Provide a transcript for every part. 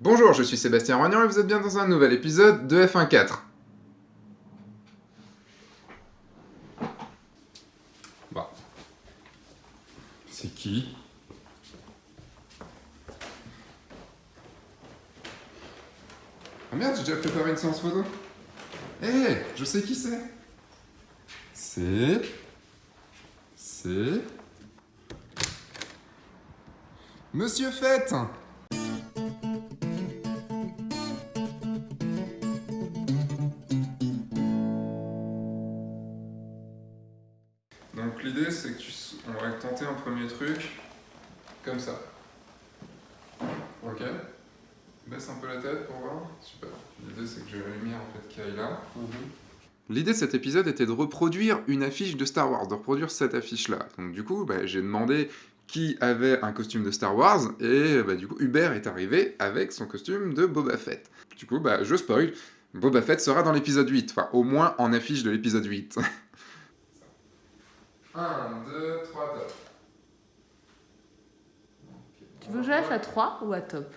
Bonjour, je suis Sébastien Roignan et vous êtes bien dans un nouvel épisode de F1.4. Bah, c'est qui? Ah merde, j'ai déjà préparé une séance photo. Eh, je sais qui c'est. C'est... Monsieur Fête. Donc l'idée c'est que on va tenter un premier truc, comme ça. Ok? Baisse un peu la tête pour voir. Super. L'idée c'est que j'ai la lumière en fait qui aille là. L'idée de cet épisode était de reproduire une affiche de Star Wars, de reproduire cette affiche-là. Donc du coup, j'ai demandé qui avait un costume de Star Wars, et du coup, Hubert est arrivé avec son costume de Boba Fett. Du coup, je spoil, Boba Fett sera dans l'épisode 8, enfin au moins en affiche de l'épisode 8. 1, 2, 3, top. Tu veux que je lâche à 3 ou à top?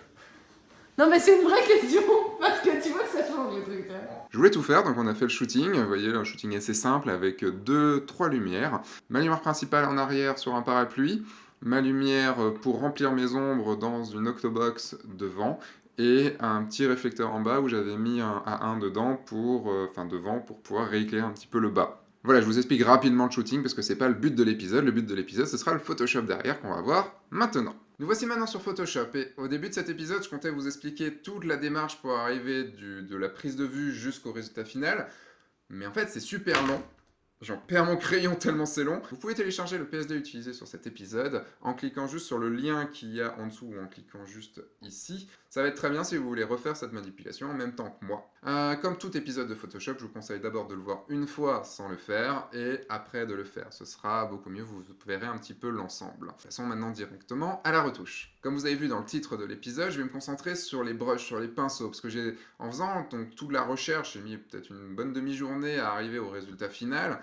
Non mais c'est une vraie question, parce que tu vois que ça change le truc. Je voulais tout faire, donc on a fait le shooting. Vous voyez, un shooting assez simple avec 2-3 lumières. Ma lumière principale en arrière sur un parapluie, ma lumière pour remplir mes ombres dans une octobox devant, et un petit réflecteur en bas où j'avais mis un A1 dedans devant pour pouvoir rééclairer un petit peu le bas. Voilà, je vous explique rapidement le shooting parce que c'est pas le but de l'épisode. Le but de l'épisode, ce sera le Photoshop derrière qu'on va voir maintenant. Nous voici maintenant sur Photoshop et au début de cet épisode, je comptais vous expliquer toute la démarche pour arriver de la prise de vue jusqu'au résultat final. Mais en fait, c'est super long. J'en perds mon crayon tellement c'est long. Vous pouvez télécharger le PSD utilisé sur cet épisode en cliquant juste sur le lien qu'il y a en dessous ou en cliquant juste ici. Ça va être très bien si vous voulez refaire cette manipulation en même temps que moi. Comme tout épisode de Photoshop, je vous conseille d'abord de le voir une fois sans le faire et après de le faire. Ce sera beaucoup mieux, vous verrez un petit peu l'ensemble. Passons maintenant directement à la retouche. Comme vous avez vu dans le titre de l'épisode, je vais me concentrer sur les brushes, sur les pinceaux, parce que en faisant donc toute la recherche, j'ai mis peut-être une bonne demi-journée à arriver au résultat final.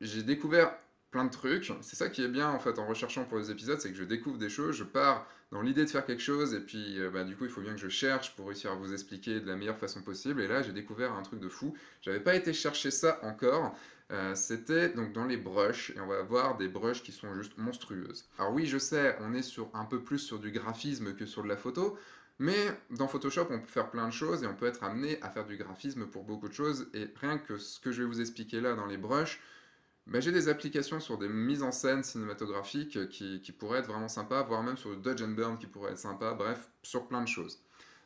J'ai découvert plein de trucs. C'est ça qui est bien en fait en recherchant pour les épisodes, c'est que je découvre des choses, je pars dans l'idée de faire quelque chose et puis du coup il faut bien que je cherche pour réussir à vous expliquer de la meilleure façon possible. Et là j'ai découvert un truc de fou. J'avais pas été chercher ça encore. C'était donc dans les brushes et on va avoir des brushes qui sont juste monstrueuses. Alors oui, je sais, on est sur un peu plus sur du graphisme que sur de la photo. Mais dans Photoshop, on peut faire plein de choses et on peut être amené à faire du graphisme pour beaucoup de choses. Et rien que ce que je vais vous expliquer là dans les brushes, j'ai des applications sur des mises en scène cinématographiques qui pourraient être vraiment sympas, voire même sur le Dodge and Burn qui pourrait être sympa, bref, sur plein de choses.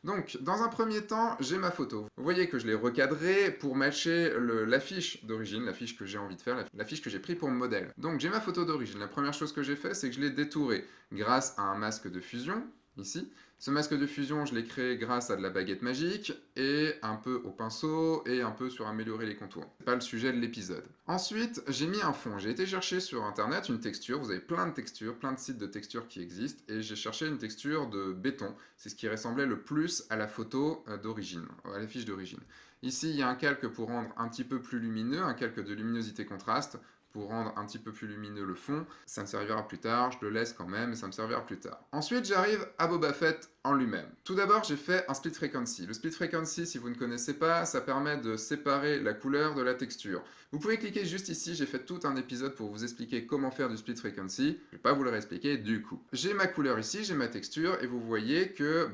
Donc, dans un premier temps, j'ai ma photo. Vous voyez que je l'ai recadrée pour matcher l'affiche d'origine, l'affiche que j'ai envie de faire, l'affiche que j'ai pris pour modèle. Donc, j'ai ma photo d'origine. La première chose que j'ai fait, c'est que je l'ai détourée grâce à un masque de fusion, ici. Ce masque de fusion, je l'ai créé grâce à de la baguette magique, et un peu au pinceau, et un peu sur améliorer les contours. C'est pas le sujet de l'épisode. Ensuite, j'ai mis un fond. J'ai été chercher sur internet une texture. Vous avez plein de textures, plein de sites de textures qui existent, et j'ai cherché une texture de béton. C'est ce qui ressemblait le plus à la photo d'origine, à la fiche d'origine. Ici, il y a un calque pour rendre un petit peu plus lumineux, un calque de luminosité contraste, pour rendre un petit peu plus lumineux le fond. Ça me servira plus tard, je le laisse quand même, mais ça me servira plus tard. Ensuite, j'arrive à Boba Fett en lui-même. Tout d'abord, j'ai fait un split frequency. Le split frequency, si vous ne connaissez pas, ça permet de séparer la couleur de la texture. Vous pouvez cliquer juste ici, j'ai fait tout un épisode pour vous expliquer comment faire du split frequency. Je vais pas vous le réexpliquer du coup. J'ai ma couleur ici, j'ai ma texture, et vous voyez que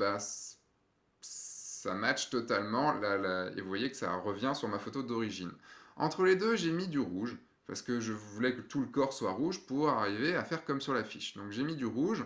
ça match totalement, et vous voyez que ça revient sur ma photo d'origine. Entre les deux, j'ai mis du rouge, parce que je voulais que tout le corps soit rouge pour arriver à faire comme sur l'affiche. Donc j'ai mis du rouge,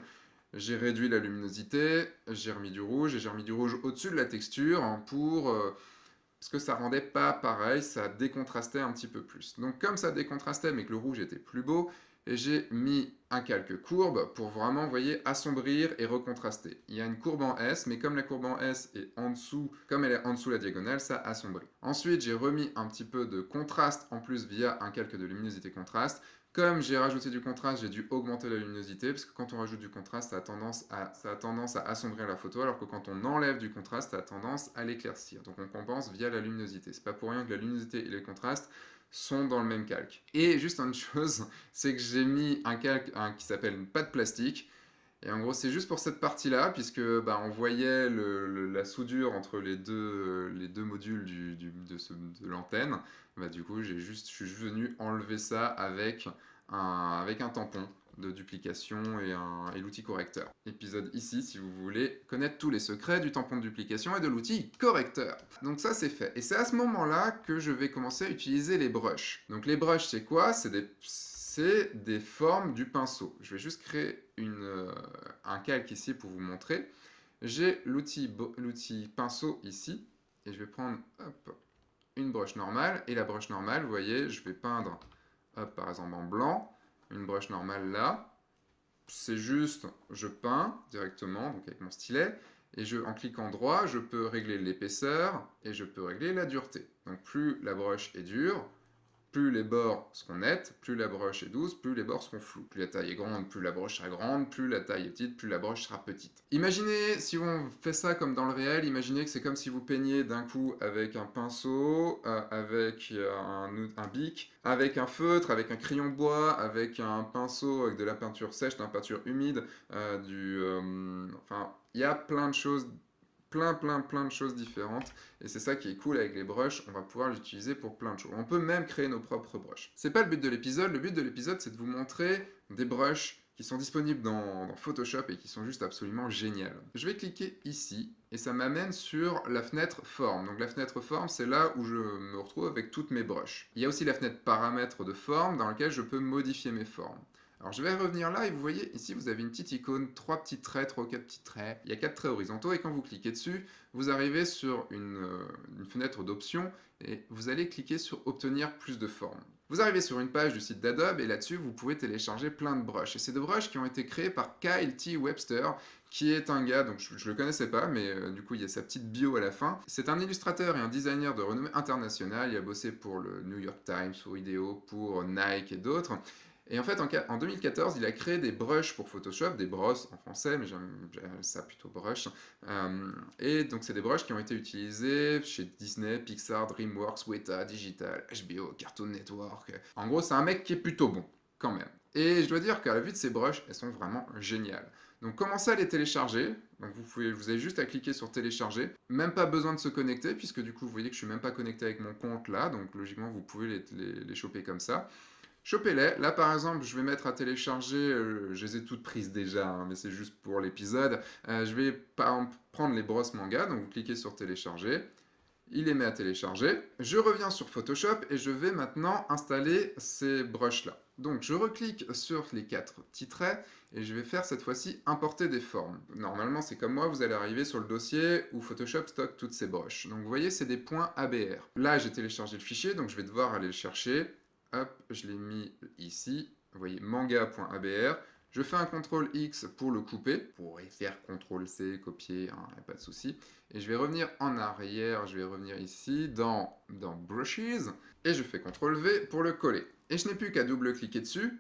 j'ai réduit la luminosité, j'ai remis du rouge, et j'ai remis du rouge au-dessus de la texture parce que ça rendait pas pareil, ça décontrastait un petit peu plus. Donc comme ça décontrastait mais que le rouge était plus beau, j'ai mis un calque courbe pour vraiment, vous voyez, assombrir et recontraster. Il y a une courbe en S, mais comme la courbe en S est en dessous, comme elle est en dessous la diagonale, ça assombrit. Ensuite, j'ai remis un petit peu de contraste en plus via un calque de luminosité contraste. Comme j'ai rajouté du contraste, j'ai dû augmenter la luminosité, parce que quand on rajoute du contraste, ça a tendance à assombrir la photo, alors que quand on enlève du contraste, ça a tendance à l'éclaircir. Donc on compense via la luminosité. C'est pas pour rien que la luminosité et le contraste sont dans le même calque. Et juste une chose, c'est que j'ai mis un calque qui s'appelle une pâte plastique, Et en gros, c'est juste pour cette partie-là, puisque bah, on voyait la soudure entre les deux modules de l'antenne. Bah, du coup, je suis juste venu enlever ça avec un tampon de duplication et l'outil correcteur. Épisode ici si vous voulez connaître tous les secrets du tampon de duplication et de l'outil correcteur. Donc ça c'est fait. Et c'est à ce moment-là que je vais commencer à utiliser les brushes. Donc les brushes c'est quoi? C'est des formes du pinceau. Je vais juste créer un calque ici pour vous montrer. J'ai l'outil pinceau ici et je vais prendre hop, une brush normale. Et la brush normale, vous voyez, je vais peindre hop, par exemple en blanc, une brush normale là. C'est juste, je peins directement, donc avec mon stylet, et en cliquant droit, je peux régler l'épaisseur et je peux régler la dureté. Donc plus la brush est dure, plus les bords seront nets, plus la broche est douce, plus les bords seront flous. Plus la taille est grande, plus la broche sera grande, plus la taille est petite, plus la broche sera petite. Imaginez, si on fait ça comme dans le réel, imaginez que c'est comme si vous peignez d'un coup avec un pinceau, avec un bic, avec un feutre, avec un crayon de bois, avec un pinceau, avec de la peinture sèche, de la peinture humide, enfin, il y a plein de choses plein de choses différentes et c'est ça qui est cool avec les brushes, on va pouvoir l'utiliser pour plein de choses. On peut même créer nos propres brushes. C'est pas le but de l'épisode, le but de l'épisode c'est de vous montrer des brushes qui sont disponibles dans Photoshop et qui sont juste absolument géniales. Je vais cliquer ici et ça m'amène sur la fenêtre forme. Donc la fenêtre forme c'est là où je me retrouve avec toutes mes brushes. Il y a aussi la fenêtre paramètres de forme dans laquelle je peux modifier mes formes. Alors je vais revenir là et vous voyez ici vous avez une petite icône, 3 petits traits, 3 ou 4 petits traits. Il y a 4 traits horizontaux et quand vous cliquez dessus, vous arrivez sur une fenêtre d'options et vous allez cliquer sur obtenir plus de formes. Vous arrivez sur une page du site d'Adobe et là-dessus vous pouvez télécharger plein de brushes. Et c'est des brushes qui ont été créés par Kyle T. Webster qui est un gars, donc je le connaissais pas, mais du coup il y a sa petite bio à la fin. C'est un illustrateur et un designer de renommée internationale, il a bossé pour le New York Times, pour Ideo, pour Nike et d'autres. Et en fait, en 2014, il a créé des brushes pour Photoshop, des brosses en français, mais j'aime ça plutôt brush. Et donc, c'est des brushes qui ont été utilisées chez Disney, Pixar, DreamWorks, Weta, Digital, HBO, Cartoon Network. En gros, c'est un mec qui est plutôt bon, quand même. Et je dois dire qu'à la vue de ces brushes, elles sont vraiment géniales. Donc commencez à les télécharger. Donc vous avez juste à cliquer sur télécharger. Même pas besoin de se connecter, puisque du coup vous voyez que je suis même pas connecté avec mon compte là. Donc logiquement vous pouvez les choper comme ça. Chopez-les. Là, par exemple, je vais mettre à télécharger, je les ai toutes prises déjà, hein, mais c'est juste pour l'épisode. Je vais par exemple prendre les brosses manga, donc vous cliquez sur télécharger. Il les met à télécharger. Je reviens sur Photoshop et je vais maintenant installer ces brushes-là. Donc je reclique sur les 4 petits traits et je vais faire cette fois-ci importer des formes. Normalement, c'est comme moi, vous allez arriver sur le dossier où Photoshop stocke toutes ces brushes. Donc vous voyez, c'est des points ABR. Là, j'ai téléchargé le fichier, donc je vais devoir aller le chercher. Hop, je l'ai mis ici. Vous voyez, manga.abr. Je fais un CTRL X pour le couper. Vous pourrez faire CTRL C, copier, hein, pas de souci. Et je vais revenir en arrière. Je vais revenir ici dans Brushes. Et je fais CTRL V pour le coller. Et je n'ai plus qu'à double-cliquer dessus.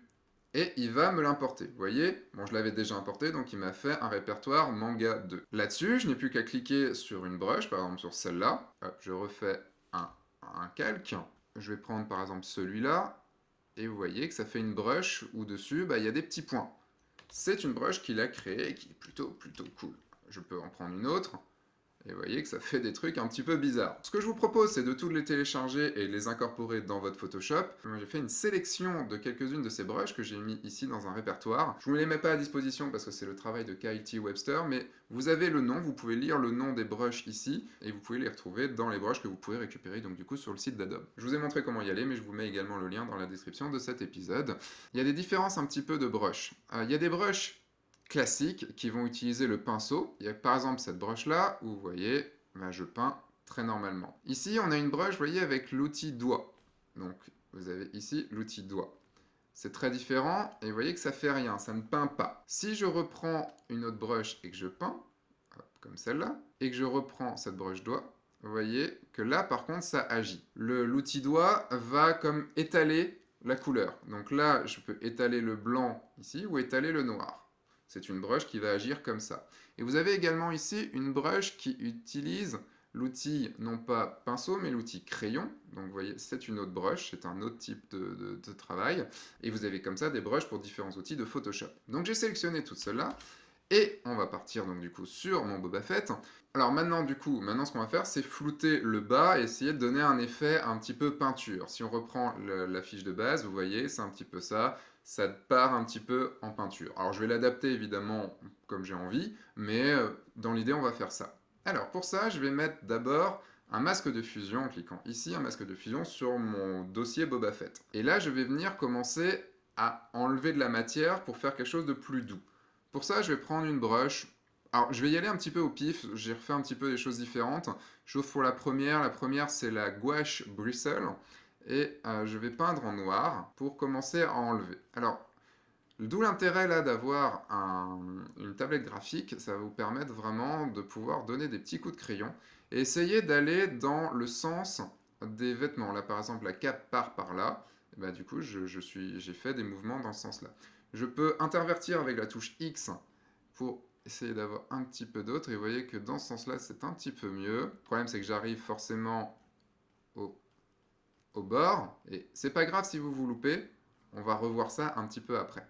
Et il va me l'importer. Vous voyez, bon, je l'avais déjà importé, donc il m'a fait un répertoire manga 2. Là-dessus, je n'ai plus qu'à cliquer sur une brush, par exemple sur celle-là. Je refais un calque. Je vais prendre par exemple celui-là, et vous voyez que ça fait une brush où dessus, il y a des petits points. C'est une brush qu'il a créée et qui est plutôt cool. Je peux en prendre une autre, et vous voyez que ça fait des trucs un petit peu bizarres. Ce que je vous propose, c'est de toutes les télécharger et les incorporer dans votre Photoshop. Moi, j'ai fait une sélection de quelques-unes de ces brushes que j'ai mis ici dans un répertoire. Je ne vous les mets pas à disposition parce que c'est le travail de Kyle T. Webster, mais vous avez le nom, vous pouvez lire le nom des brushes ici, et vous pouvez les retrouver dans les brushes que vous pouvez récupérer donc du coup sur le site d'Adobe. Je vous ai montré comment y aller, mais je vous mets également le lien dans la description de cet épisode. Il y a des différences un petit peu de brushes. Il y a des brushes classiques qui vont utiliser le pinceau. Il y a par exemple cette brush là où vous voyez, je peins très normalement. Ici on a une brush, vous voyez, avec l'outil doigt. Donc vous avez ici l'outil doigt. C'est très différent et vous voyez que ça fait rien, ça ne peint pas. Si je reprends une autre brush et que je peins, hop, comme celle-là, et que je reprends cette brush doigt, vous voyez que là par contre ça agit. L'outil doigt va comme étaler la couleur. Donc là je peux étaler le blanc ici ou étaler le noir. C'est une brush qui va agir comme ça. Et vous avez également ici une brush qui utilise l'outil, non pas pinceau, mais l'outil crayon. Donc vous voyez, c'est une autre brush, c'est un autre type de travail. Et vous avez comme ça des brushes pour différents outils de Photoshop. Donc j'ai sélectionné toutes celles-là. Et on va partir donc du coup sur mon Boba Fett. Alors maintenant du coup, ce qu'on va faire, c'est flouter le bas et essayer de donner un effet un petit peu peinture. Si on reprend la fiche de base, vous voyez, c'est un petit peu ça. Ça part un petit peu en peinture. Alors je vais l'adapter évidemment comme j'ai envie, mais dans l'idée on va faire ça. Alors pour ça, je vais mettre d'abord un masque de fusion en cliquant ici, un masque de fusion sur mon dossier Boba Fett. Et là, je vais venir commencer à enlever de la matière pour faire quelque chose de plus doux. Pour ça, je vais prendre une brush. Alors, je vais y aller un petit peu au pif, j'ai refait un petit peu des choses différentes. J'ouvre pour la première. La première, c'est la gouache Bristle. Et je vais peindre en noir pour commencer à enlever. Alors, d'où l'intérêt là d'avoir une tablette graphique, ça va vous permettre vraiment de pouvoir donner des petits coups de crayon et essayer d'aller dans le sens des vêtements. Là, par exemple, la cape part par là. Et bah, du coup, j'ai fait des mouvements dans ce sens-là. Je peux intervertir avec la touche X pour essayer d'avoir un petit peu d'autre. Et vous voyez que dans ce sens-là, c'est un petit peu mieux. Le problème, c'est que j'arrive forcément au, au bord. Et c'est pas grave si vous vous loupez. On va revoir ça un petit peu après.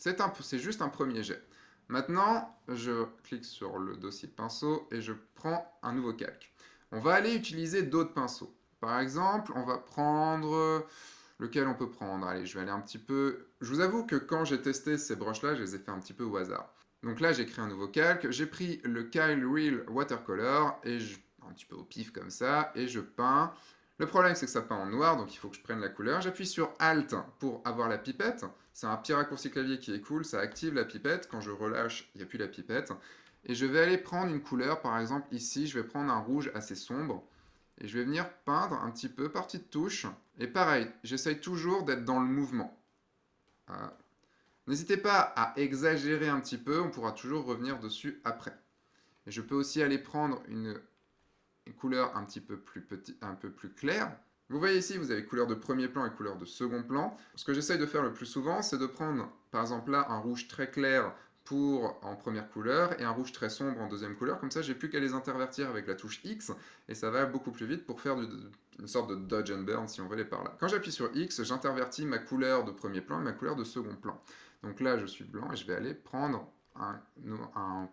C'est juste un premier jet. Maintenant, je clique sur le dossier pinceau et je prends un nouveau calque. On va aller utiliser d'autres pinceaux. Par exemple, on va prendre... Lequel on peut prendre? Allez, je vais aller un petit peu... Je vous avoue que quand j'ai testé ces brushes-là, je les ai fait un petit peu au hasard. Donc là, j'ai créé un nouveau calque. J'ai pris le Kyle Real Watercolor et un petit peu au pif comme ça, et je peins. Le problème, c'est que ça peint en noir, donc il faut que je prenne la couleur. J'appuie sur Alt pour avoir la pipette. C'est un petit raccourci clavier qui est cool, ça active la pipette. Quand je relâche, il n'y a plus la pipette. Et je vais aller prendre une couleur, par exemple ici, je vais prendre un rouge assez sombre. Et je vais venir peindre un petit peu par petites touches. Et pareil, j'essaye toujours d'être dans le mouvement. N'hésitez pas à exagérer un petit peu, on pourra toujours revenir dessus après. Et je peux aussi aller prendre une couleur un petit peu plus un peu plus claire. Vous voyez ici, vous avez couleur de premier plan et couleur de second plan. Ce que j'essaye de faire le plus souvent, c'est de prendre, par exemple là, un rouge très clair en première couleur et un rouge très sombre en deuxième couleur. Comme ça, j'ai plus qu'à les intervertir avec la touche X et ça va beaucoup plus vite pour faire une sorte de dodge and burn si on veut aller par là. Quand j'appuie sur X, j'intervertis ma couleur de premier plan et ma couleur de second plan. Donc là, je suis blanc et je vais aller prendre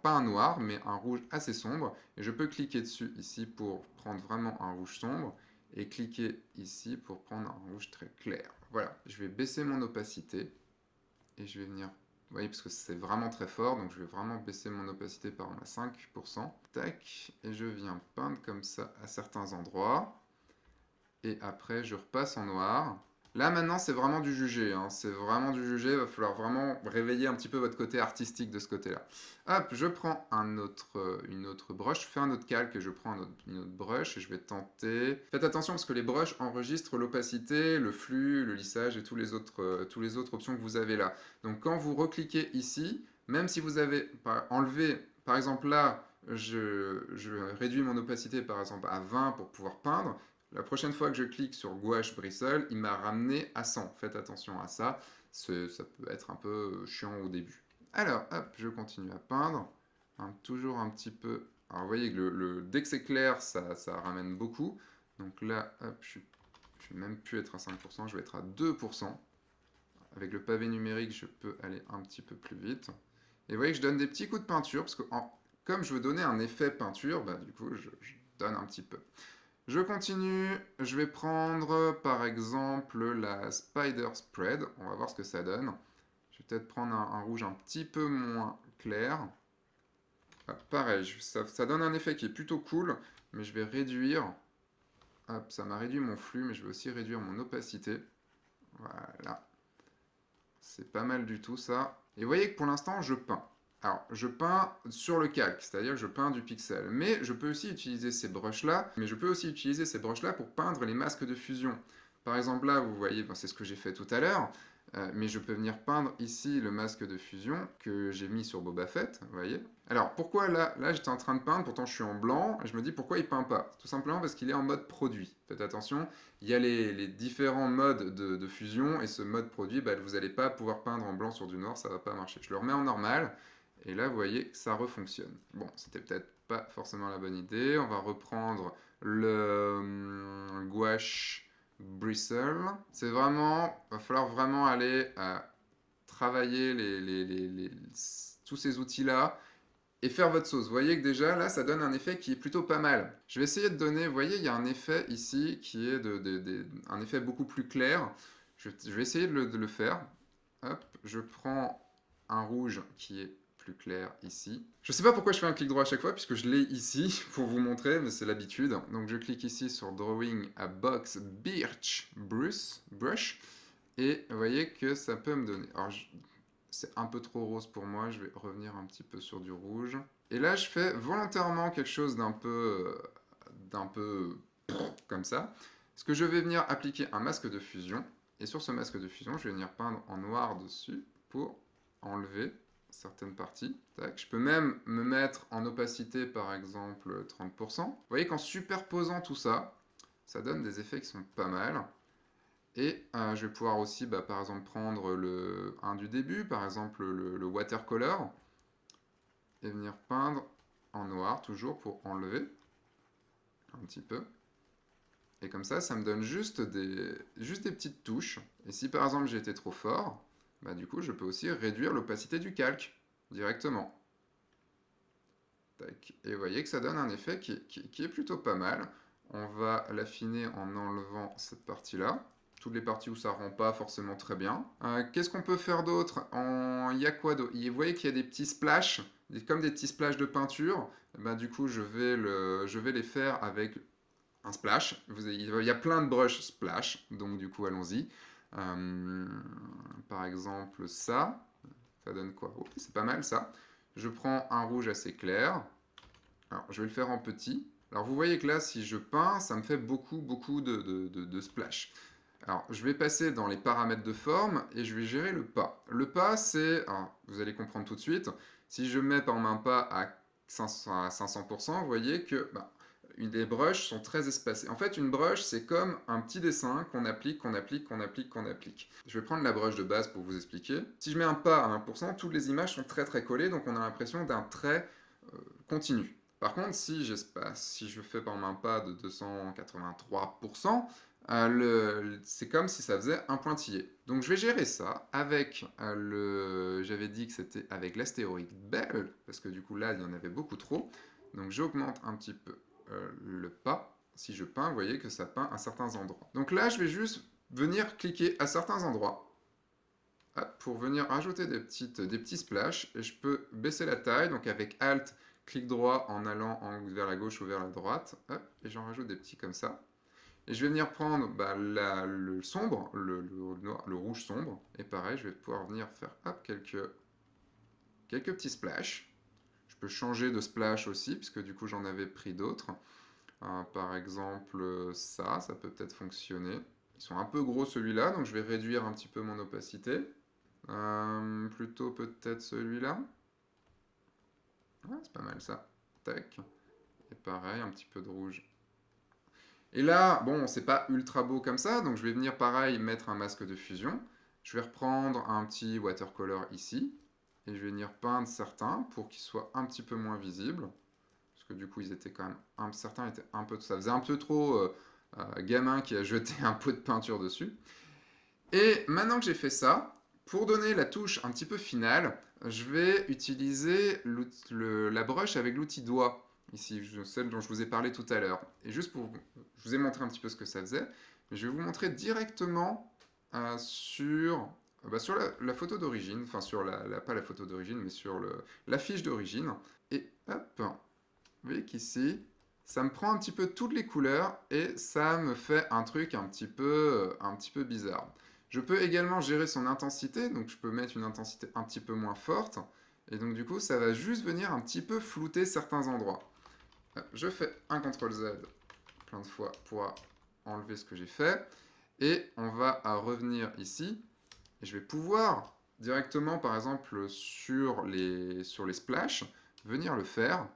pas un noir, mais un rouge assez sombre. Et je peux cliquer dessus ici pour prendre vraiment un rouge sombre. Et cliquer ici pour prendre un rouge très clair. Voilà, je vais baisser mon opacité. Et je vais venir... Vous voyez, parce que c'est vraiment très fort. Donc je vais vraiment baisser mon opacité par 5%. Tac. Et je viens peindre comme ça à certains endroits. Et après, je repasse en noir. Là, maintenant, c'est vraiment du jugé. C'est vraiment du jugé. Il va falloir vraiment réveiller un petit peu votre côté artistique de ce côté-là. Hop, je prends une autre brush. Je fais un autre calque et je prends une autre brush. Et je vais tenter... Faites attention parce que les brushes enregistrent l'opacité, le flux, le lissage et tous les autres options que vous avez là. Donc, quand vous recliquez ici, même si vous avez enlevé... Par exemple, là, je réduis mon opacité, par exemple, à 20 pour pouvoir peindre. La prochaine fois que je clique sur gouache Bristle, il m'a ramené à 100. Faites attention à ça, ça peut être un peu chiant au début. Alors, hop, je continue à peindre. Toujours un petit peu... Alors, vous voyez que dès que c'est clair, ça ramène beaucoup. Donc là, hop, je vais même plus être à 5%, je vais être à 2%. Avec le pavé numérique, je peux aller un petit peu plus vite. Et vous voyez que je donne des petits coups de peinture, parce que comme je veux donner un effet peinture, bah, du coup, je donne un petit peu. Je continue, je vais prendre par exemple la Spider Spread, on va voir ce que ça donne. Je vais peut-être prendre un rouge un petit peu moins clair. Pareil, ça donne un effet qui est plutôt cool, mais je vais réduire. Hop, ça m'a réduit mon flux, mais je vais aussi réduire mon opacité. Voilà. C'est pas mal du tout ça. Et vous voyez que pour l'instant, je peins. Alors, je peins sur le calque, c'est-à-dire que je peins du pixel. Mais je peux aussi utiliser ces brushes-là, pour peindre les masques de fusion. Par exemple, là, vous voyez, c'est ce que j'ai fait tout à l'heure, mais je peux venir peindre ici le masque de fusion que j'ai mis sur Boba Fett, vous voyez. Alors, pourquoi là j'étais en train de peindre, pourtant je suis en blanc, et je me dis pourquoi il peint pas? Tout simplement parce qu'il est en mode produit. Faites attention, il y a les différents modes de fusion, et ce mode produit, vous n'allez pas pouvoir peindre en blanc sur du noir, ça va pas marcher. Je le remets en normal, et là, vous voyez que ça refonctionne. Bon, c'était peut-être pas forcément la bonne idée. On va reprendre le gouache Bristle. C'est vraiment... Il va falloir vraiment aller travailler tous ces outils-là et faire votre sauce. Vous voyez que déjà, là, ça donne un effet qui est plutôt pas mal. Je vais essayer de donner, vous voyez, il y a un effet ici qui est un effet beaucoup plus clair. Je vais essayer de le faire. Hop, je prends un rouge qui est plus clair ici. Je sais pas pourquoi je fais un clic droit à chaque fois, puisque je l'ai ici pour vous montrer, mais c'est l'habitude. Donc je clique ici sur Drawing a Box Birch Brush, et vous voyez que ça peut me donner... Alors, c'est un peu trop rose pour moi, je vais revenir un petit peu sur du rouge. Et là, je fais volontairement quelque chose d'un peu comme ça. Parce que je vais venir appliquer un masque de fusion. Et sur ce masque de fusion, je vais venir peindre en noir dessus pour enlever certaines parties. Tac. Je peux même me mettre en opacité, par exemple, 30%. Vous voyez qu'en superposant tout ça, ça donne des effets qui sont pas mal. Et je vais pouvoir aussi, par exemple, prendre un du début, par exemple le watercolor, et venir peindre en noir, toujours pour enlever un petit peu. Et comme ça me donne juste des petites touches. Et si par exemple j'ai été trop fort, du coup je peux aussi réduire l'opacité du calque directement. Tac. Et vous voyez que ça donne un effet qui est plutôt pas mal. On va l'affiner en enlevant cette partie-là. Toutes les parties où ça rend pas forcément très bien. Qu'est-ce qu'on peut faire d'autre? Il y a quoi d'autre? Vous voyez qu'il y a des petits splashes, comme des petits splashes de peinture. Du coup, je vais les faire avec un splash. Il y a plein de brushes splash, donc du coup, allons-y. Par exemple, ça donne quoi? Oh, c'est pas mal, ça. Je prends un rouge assez clair. Alors, je vais le faire en petit. Alors, vous voyez que là, si je peins, ça me fait beaucoup de splash. Alors, je vais passer dans les paramètres de forme et je vais gérer le pas. Le pas, c'est, vous allez comprendre tout de suite, si je mets par exemple un pas à 500%, vous voyez que les brushes sont très espacées. En fait, une brush, c'est comme un petit dessin qu'on applique, qu'on applique, qu'on applique, qu'on applique. Je vais prendre la brush de base pour vous expliquer. Si je mets un pas à 1%, toutes les images sont très collées, donc on a l'impression d'un trait continu. Par contre, si je fais par exemple un pas de 283%, c'est comme si ça faisait un pointillé. Donc je vais gérer ça avec j'avais dit que c'était avec l'astéroïde Bell, parce que du coup là, il y en avait beaucoup trop. Donc j'augmente un petit peu le pas. Si je peins, vous voyez que ça peint à certains endroits. Donc là, je vais juste venir cliquer à certains endroits pour venir rajouter des petits splashes. Et je peux baisser la taille, donc avec Alt, clic droit en allant vers la gauche ou vers la droite. Et j'en rajoute des petits comme ça. Et je vais venir prendre le sombre, le rouge sombre. Et pareil, je vais pouvoir venir faire quelques petits splashs. Je peux changer de splash aussi, puisque du coup j'en avais pris d'autres. Par exemple, ça peut peut-être fonctionner. Ils sont un peu gros celui-là, donc je vais réduire un petit peu mon opacité. Plutôt peut-être celui-là. Ouais, c'est pas mal ça. Tac. Et pareil, un petit peu de rouge. Et là, bon, c'est pas ultra beau comme ça, donc je vais venir pareil mettre un masque de fusion. Je vais reprendre un petit watercolor ici. Et je vais venir peindre certains pour qu'ils soient un petit peu moins visibles. Parce que du coup, ils étaient quand même... certains étaient un peu... Ça faisait un peu trop gamin qui a jeté un pot de peinture dessus. Et maintenant que j'ai fait ça, pour donner la touche un petit peu finale, je vais utiliser la brush avec l'outil doigt. Ici, celle dont je vous ai parlé tout à l'heure. Et juste pour... Je vous ai montré un petit peu ce que ça faisait. Mais je vais vous montrer directement sur la photo d'origine. Enfin, pas la photo d'origine, mais sur la fiche d'origine. Et hop, vous voyez qu'ici, ça me prend un petit peu toutes les couleurs et ça me fait un truc un petit peu bizarre. Je peux également gérer son intensité, donc je peux mettre une intensité un petit peu moins forte. Et donc du coup, ça va juste venir un petit peu flouter certains endroits. Je fais un CTRL-Z plein de fois pour enlever ce que j'ai fait. Et on va revenir ici. Et je vais pouvoir directement, par exemple, sur les splashes, venir le faire.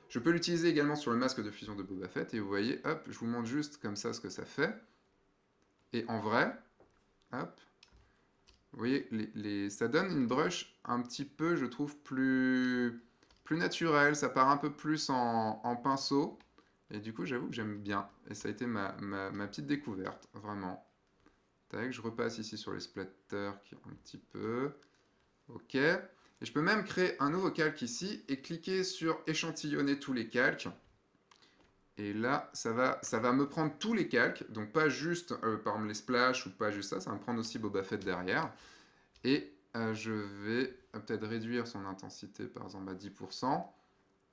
Je peux l'utiliser également sur le masque de fusion de Boba Fett. Et vous voyez, hop, je vous montre juste comme ça ce que ça fait. Et en vrai, hop, vous voyez, ça donne une brush un petit peu, je trouve, plus naturelle. Ça part un peu plus en pinceau. Et du coup, j'avoue que j'aime bien. Et ça a été ma petite découverte, vraiment. Tac, je repasse ici sur les splatters qui un petit peu. OK. Et je peux même créer un nouveau calque ici et cliquer sur échantillonner tous les calques. Et là, ça va me prendre tous les calques, donc pas juste par exemple les splash ou pas juste ça va me prendre aussi Boba Fett derrière. Et je vais peut-être réduire son intensité par exemple à 10%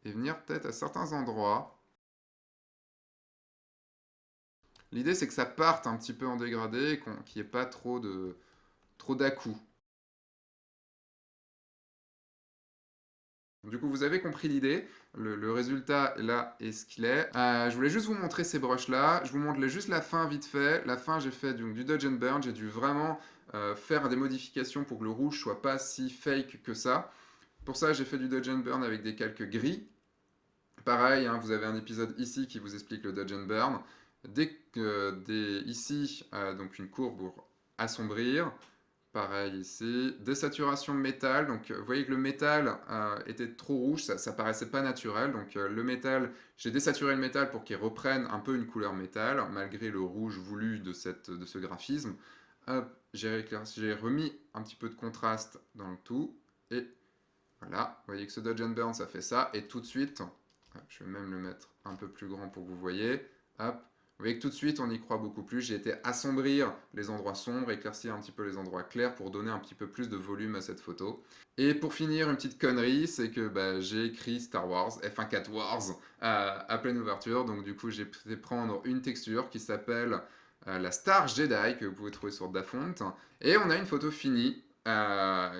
et venir peut-être à certains endroits. L'idée c'est que ça parte un petit peu en dégradé et qu'il n'y ait pas trop d'à-coups. Du coup, vous avez compris l'idée. Le résultat, là, est ce qu'il est. Je voulais juste vous montrer ces brushes-là. Je vous montre juste la fin vite fait. La fin, j'ai fait du dodge and burn. J'ai dû vraiment faire des modifications pour que le rouge soit pas si fake que ça. Pour ça, j'ai fait du dodge and burn avec des calques gris. Pareil, hein, vous avez un épisode ici qui vous explique le dodge and burn. Ici, donc une courbe pour assombrir. Pareil ici, désaturation de métal, donc vous voyez que le métal était trop rouge, ça paraissait pas naturel, donc le métal, j'ai désaturé le métal pour qu'il reprenne un peu une couleur métal, malgré le rouge voulu de ce graphisme. Hop, j'ai remis un petit peu de contraste dans le tout, et voilà, vous voyez que ce dodge and burn ça fait ça, et tout de suite, je vais même le mettre un peu plus grand pour que vous voyez, hop, vous voyez que tout de suite, on y croit beaucoup plus. J'ai été assombrir les endroits sombres, éclaircir un petit peu les endroits clairs pour donner un petit peu plus de volume à cette photo. Et pour finir, une petite connerie, c'est que j'ai écrit Star Wars, F1.4 Wars, à pleine ouverture. Donc du coup, j'ai fait prendre une texture qui s'appelle la Star Jedi, que vous pouvez trouver sur Dafont. Et on a une photo finie.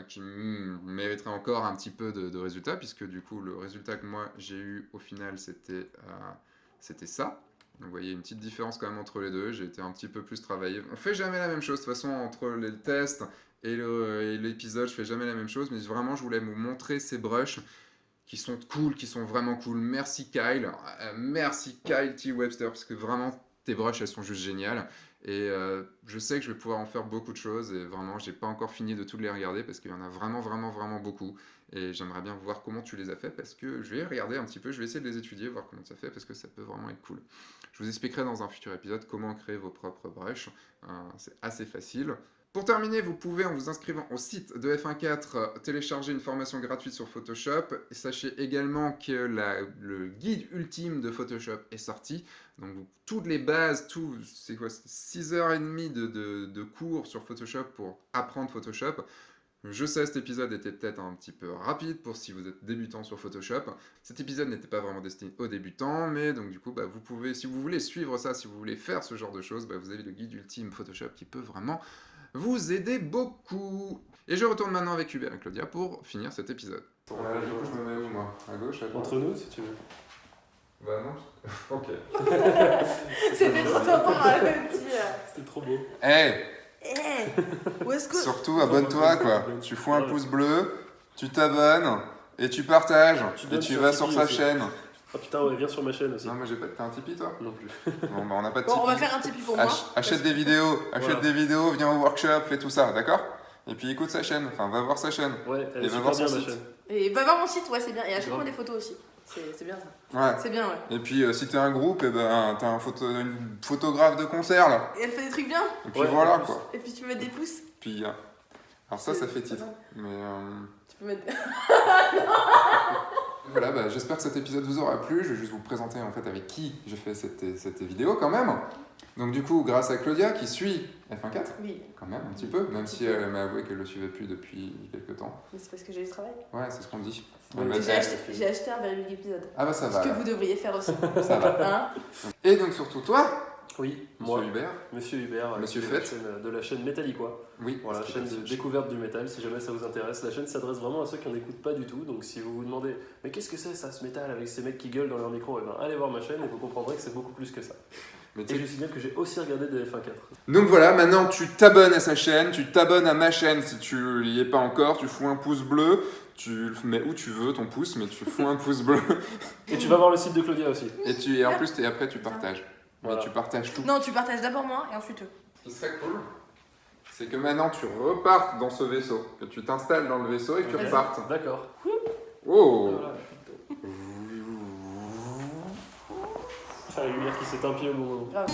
Qui mériterait encore un petit peu de résultat, puisque du coup, le résultat que moi j'ai eu au final, c'était ça. Vous voyez une petite différence quand même entre les deux, j'ai été un petit peu plus travaillé. On fait jamais la même chose, de toute façon, entre les tests et l'épisode, je fais jamais la même chose, mais vraiment, je voulais vous montrer ces brushes qui sont cool, qui sont vraiment cool. Merci Kyle, merci Kyle T. Webster, parce que vraiment, tes brushes, elles sont juste géniales. Et je sais que je vais pouvoir en faire beaucoup de choses, et vraiment, j'ai pas encore fini de toutes les regarder, parce qu'il y en a vraiment, vraiment, vraiment beaucoup. Et j'aimerais bien voir comment tu les as fait, parce que je vais regarder un petit peu, je vais essayer de les étudier, voir comment ça fait, parce que ça peut vraiment être cool. Je vous expliquerai dans un futur épisode comment créer vos propres brushes. C'est assez facile. Pour terminer, vous pouvez, en vous inscrivant au site de F1.4, télécharger une formation gratuite sur Photoshop. Et sachez également que le guide ultime de Photoshop est sorti. Donc toutes les bases, c'est quoi, 6h30 de cours sur Photoshop pour apprendre Photoshop. Je sais, cet épisode était peut-être un petit peu rapide pour si vous êtes débutant sur Photoshop. Cet épisode n'était pas vraiment destiné aux débutants, mais donc du coup, vous pouvez, si vous voulez suivre ça, si vous voulez faire ce genre de choses, vous avez le guide ultime Photoshop qui peut vraiment vous aider beaucoup. Et je retourne maintenant avec Hubert et Claudia pour finir cet épisode. Du coup, je me mets où, moi? À gauche, à droite? Entre nous, si tu veux. Bah non. Ok. C'était trop sympa, le petit. C'était trop beau. Hey! Où est-ce que... Surtout, abonne-toi, quoi. Tu fous un pouce bleu, tu t'abonnes, et tu partages, et tu vas sur sa chaîne. Ah putain, ouais, viens sur ma chaîne aussi. Non, mais j'ai pas... T'as un Tipeee, toi? Non plus. Bon, on n'a pas de Tipeee. Bon, on va faire un Tipeee pour moi. Achète des vidéos, viens au workshop, fais tout ça, d'accord? Et puis écoute sa chaîne, enfin va voir sa chaîne. Ouais, elle Et est va super voir bien son ma site. chaîne. Et va voir mon site, ouais, c'est bien. Et achète-moi des photos aussi. C'est bien ça. Ouais. C'est bien, ouais. Et puis si t'es un groupe, t'as une photographe de concert là. Et elle fait des trucs bien. Et puis voilà quoi. Et puis tu peux mettre des pouces. Puis alors ça fait titre. Mais Tu peux mettre... voilà, j'espère que cet épisode vous aura plu. Je vais juste vous présenter en fait avec qui j'ai fait cette vidéo quand même. Donc du coup, grâce à Claudia qui suit F1.4, oui. quand même un petit peu, même si elle m'a avoué qu'elle le suivait plus depuis quelques temps. Mais c'est parce que j'ai du travail. Ouais, c'est ce qu'on dit. Ouais, J'ai acheté un very big épisode. Ah bah ça va. Ce que vous devriez faire aussi. Ça va. Hein? Et donc surtout toi, Oui, Monsieur moi, Hubert. Monsieur Hubert, Monsieur qui est Fett. de la chaîne Metallica. Oui. Voilà, parce que chaîne de découverte du métal, si jamais ça vous intéresse. La chaîne s'adresse vraiment à ceux qui n'en écoutent pas du tout. Donc si vous vous demandez, mais qu'est-ce que c'est ça, ce métal avec ces mecs qui gueulent dans leur micro, allez voir ma chaîne et vous comprendrez que c'est beaucoup plus que ça. Et je signale que j'ai aussi regardé des F1.4. Donc voilà, maintenant tu t'abonnes à sa chaîne, tu t'abonnes à ma chaîne si tu n'y es pas encore, tu fous un pouce bleu, tu le mets où tu veux ton pouce, mais tu fous un pouce bleu. Et tu vas voir le site de Claudia aussi. Et en plus, après tu partages. Voilà. Mais tu partages tout. Non, tu partages d'abord moi et ensuite eux. Ce qui serait cool, c'est que maintenant tu repartes dans ce vaisseau, que tu t'installes dans le vaisseau et que tu Ok. repartes. D'accord. Oh Voilà. Faire une lumière qui s'éteint pile au moment. Grave.